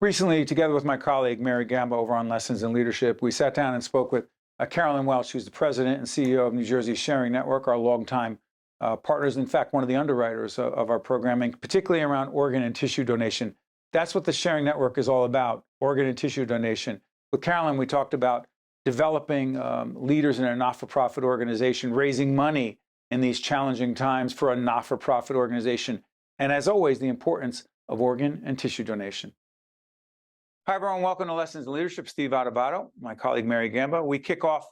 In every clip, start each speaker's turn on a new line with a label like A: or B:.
A: Recently, together with my colleague, Mary Gamba, over on Lessons in Leadership, we sat down and spoke with Carolyn Welsh, who's the president and CEO of New Jersey Sharing Network, our longtime partners, in fact, one of the underwriters of our programming, particularly around organ and tissue donation. That's what the Sharing Network is all about, organ and tissue donation. With Carolyn, we talked about developing leaders in a not-for-profit organization, raising money in these challenging times for a not-for-profit organization, and as always, the importance of organ and tissue donation. Hi, everyone. Welcome to Lessons in Leadership. Steve Adubato, my colleague Mary Gamba. We kick off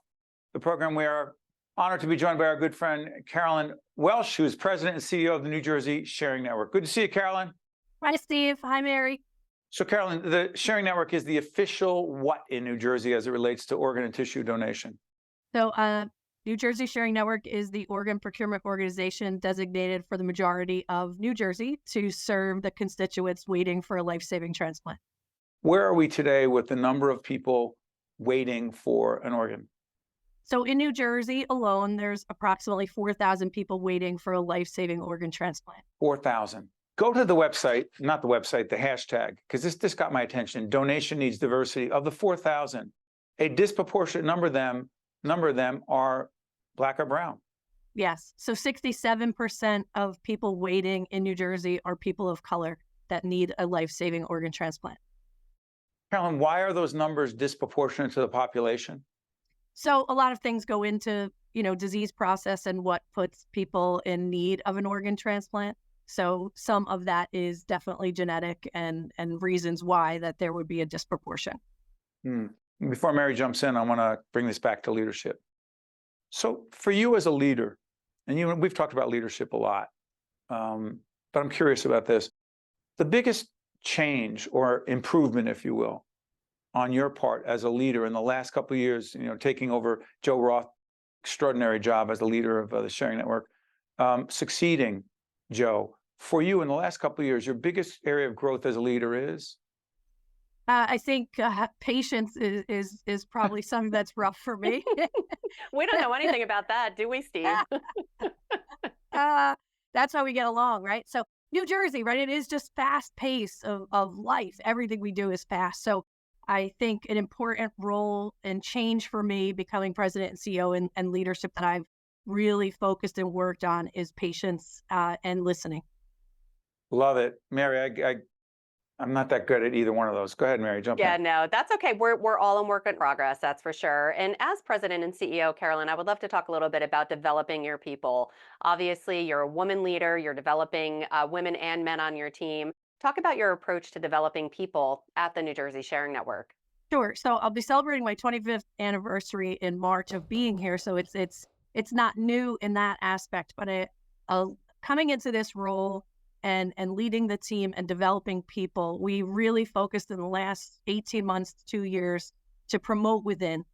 A: the program. We are honored to be joined by our good friend Carolyn Welsh, who is president and CEO of the New Jersey Sharing Network. Good to see you, Carolyn.
B: Hi, Steve. Hi, Mary.
A: So, Carolyn, the Sharing Network is the official what in New Jersey as it relates to organ and tissue donation?
B: So, New Jersey Sharing Network is the organ procurement organization designated for the majority of New Jersey to serve the constituents waiting for a life-saving transplant.
A: Where are we today with the number of people waiting for an organ?
B: So in New Jersey alone, there's approximately 4,000 people waiting for a life-saving organ transplant.
A: 4,000. Go to the website, not the website, the hashtag, because this got my attention. Donation needs diversity. Of the 4,000, a disproportionate number of them are Black or brown.
B: Yes. So 67% of people waiting in New Jersey are people of color that need a life-saving organ transplant.
A: Carolyn, why are those numbers disproportionate to the population?
B: So a lot of things go into, disease process and what puts people in need of an organ transplant. So some of that is definitely genetic and reasons why that there would be a disproportion.
A: Before Mary jumps in, I want to bring this back to leadership. So for you as a leader, and we've talked about leadership a lot, but I'm curious about this. The biggest change or improvement, if you will, on your part as a leader in the last couple of years, taking over Joe Roth's extraordinary job as the leader of the Sharing Network, succeeding Joe, for you in the last couple of years, your biggest area of growth as a leader is?
B: I think patience is probably something that's rough for me.
C: We don't know anything about that, do we, Steve?
B: That's how we get along, right? So New Jersey, right? It is just fast pace of life. Everything we do is fast. So I think an important role and change for me becoming president and CEO and leadership that I've really focused and worked on is patience and listening.
A: Love it. Mary, I'm not that good at either one of those. Go ahead, Mary, jump in.
C: Yeah, no, that's okay. We're all in work in progress, that's for sure. And as president and CEO, Carolyn, I would love to talk a little bit about developing your people. Obviously, you're a woman leader. You're developing women and men on your team. Talk about your approach to developing people at the New Jersey Sharing Network.
B: Sure. So I'll be celebrating my 25th anniversary in March of being here. So it's not new in that aspect, but coming into this role and leading the team and developing people, we really focused in the last 18 months, 2 years to promote within,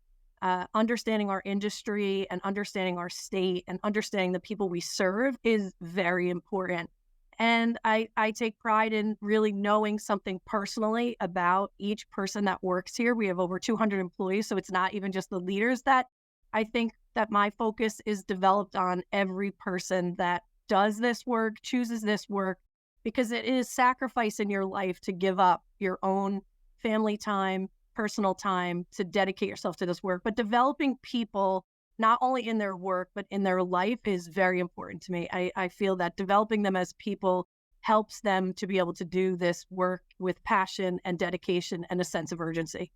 B: understanding our industry and understanding our state and understanding the people we serve is very important. And I take pride in really knowing something personally about each person that works here. We have over 200 employees, so it's not even just the leaders that I think that my focus is developed on every person that does this work, chooses this work, because it is sacrifice in your life to give up your own family time, personal time to dedicate yourself to this work. But developing people, not only in their work, but in their life is very important to me. I feel that developing them as people helps them to be able to do this work with passion and dedication and a sense of urgency.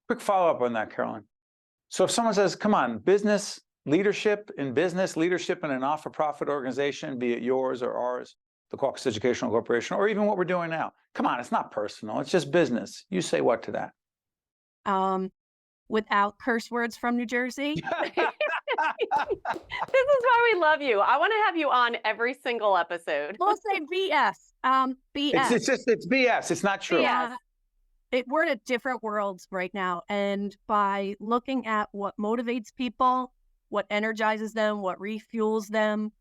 A: Quick follow-up on that, Carolyn. So if someone says, come on, business leadership in a not-for-profit organization, be it yours or ours, the Caucus Educational Corporation, or even what we're doing now, come on, it's not personal, it's just business. You say what to that?
B: Without curse words from New Jersey.
C: This is why we love you. I want to have you on every single episode.
B: We'll say BS. BS.
A: It's BS. It's not true.
B: Yeah. We're in different worlds right now. And by looking at what motivates people, what energizes them, what refuels them,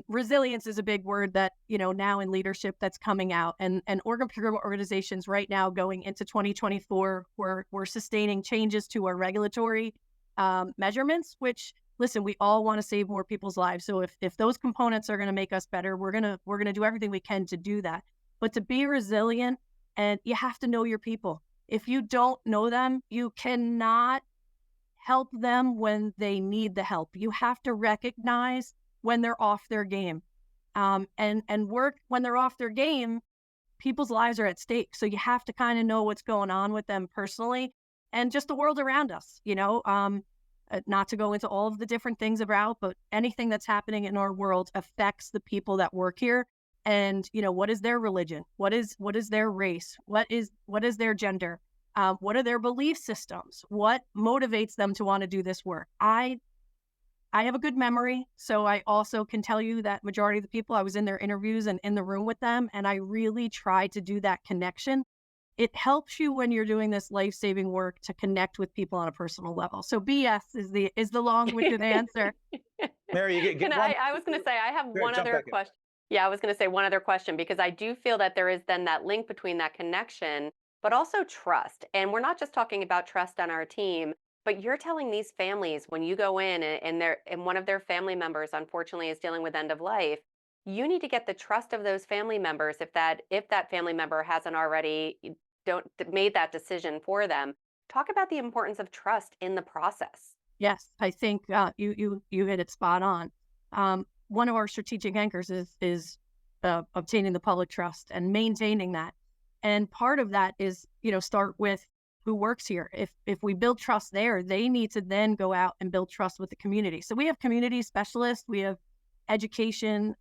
B: resilience is a big word that, now in leadership that's coming out. And organ procurement organizations right now going into 2024, we're sustaining changes to our regulatory measurements, which, listen, we all want to save more people's lives. So if those components are going to make us better, we're gonna do everything we can to do that. But to be resilient And you have to know your people. If you don't know them, you cannot help them when they need the help. You have to recognize when they're off their game. And work when they're off their game, people's lives are at stake. So you have to kind of know what's going on with them personally and just the world around us, not to go into all of the different things about, but anything that's happening in our world affects the people that work here. And, what is their religion? What is their race? What is their gender? What are their belief systems? What motivates them to want to do this work? I have a good memory, so I also can tell you that majority of the people, I was in their interviews and in the room with them, and I really try to do that connection. It helps you when you're doing this life-saving work to connect with people on a personal level. So BS is the long-winded answer.
A: Mary, you get one.
C: I was going to say, I have
A: Go ahead,
C: one
A: jump
C: other
A: back in.
C: question. Yeah, I was going to say one other question, because I do feel that there is then that link between that connection, but also trust. And we're not just talking about trust on our team, but you're telling these families, when you go in and one of their family members, unfortunately, is dealing with end of life, you need to get the trust of those family members. If that family member hasn't already made that decision for them, talk about the importance of trust in the process.
B: Yes, I think you hit it spot on. One of our strategic anchors is obtaining the public trust and maintaining that. And part of that is, start with who works here. If we build trust there, they need to then go out and build trust with the community. So we have community specialists, we have education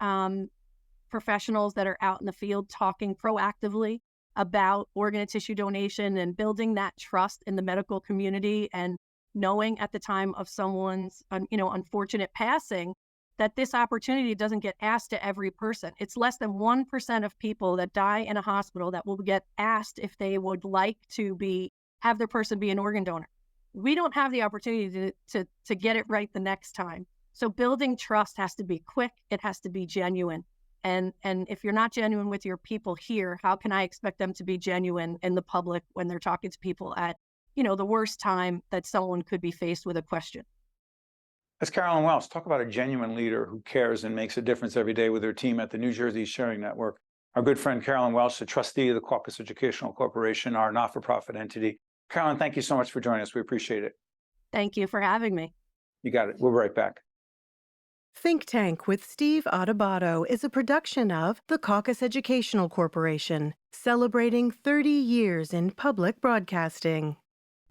B: professionals that are out in the field talking proactively about organ and tissue donation and building that trust in the medical community, and knowing at the time of someone's unfortunate passing that this opportunity doesn't get asked to every person. It's less than 1% of people that die in a hospital that will get asked if they would like to have their person be an organ donor. We don't have the opportunity to get it right the next time. So building trust has to be quick. It has to be genuine. And if you're not genuine with your people here, how can I expect them to be genuine in the public when they're talking to people at, the worst time that someone could be faced with a question?
A: That's Carolyn Welsh. Talk about a genuine leader who cares and makes a difference every day with her team at the New Jersey Sharing Network. Our good friend Carolyn Welsh, the trustee of the Caucus Educational Corporation, our not-for-profit entity. Carolyn, thank you so much for joining us. We appreciate it.
B: Thank you for having me.
A: You got it. We'll be right back.
D: Think Tank with Steve Adubato is a production of the Caucus Educational Corporation, celebrating 30 years in public broadcasting.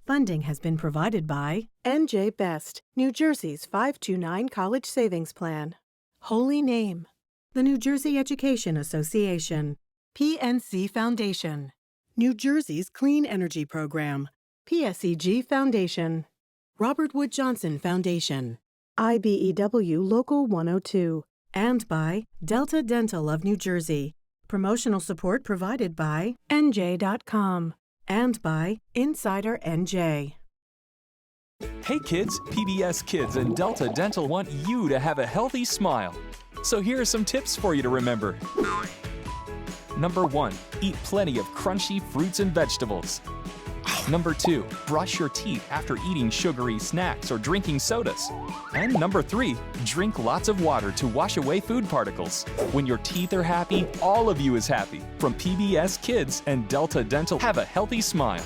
D: Funding has been provided by NJ Best, New Jersey's 529 College Savings Plan, Holy Name, the New Jersey Education Association, PNC Foundation, New Jersey's Clean Energy Program, PSEG Foundation, Robert Wood Johnson Foundation, IBEW Local 102, and by Delta Dental of New Jersey. Promotional support provided by NJ.com. And by Insider NJ.
E: Hey kids, PBS Kids and Delta Dental want you to have a healthy smile. So here are some tips for you to remember. Number 1, eat plenty of crunchy fruits and vegetables. Number 2, brush your teeth after eating sugary snacks or drinking sodas. And number 3, drink lots of water to wash away food particles. When your teeth are happy, all of you is happy. From PBS Kids and Delta Dental, have a healthy smile.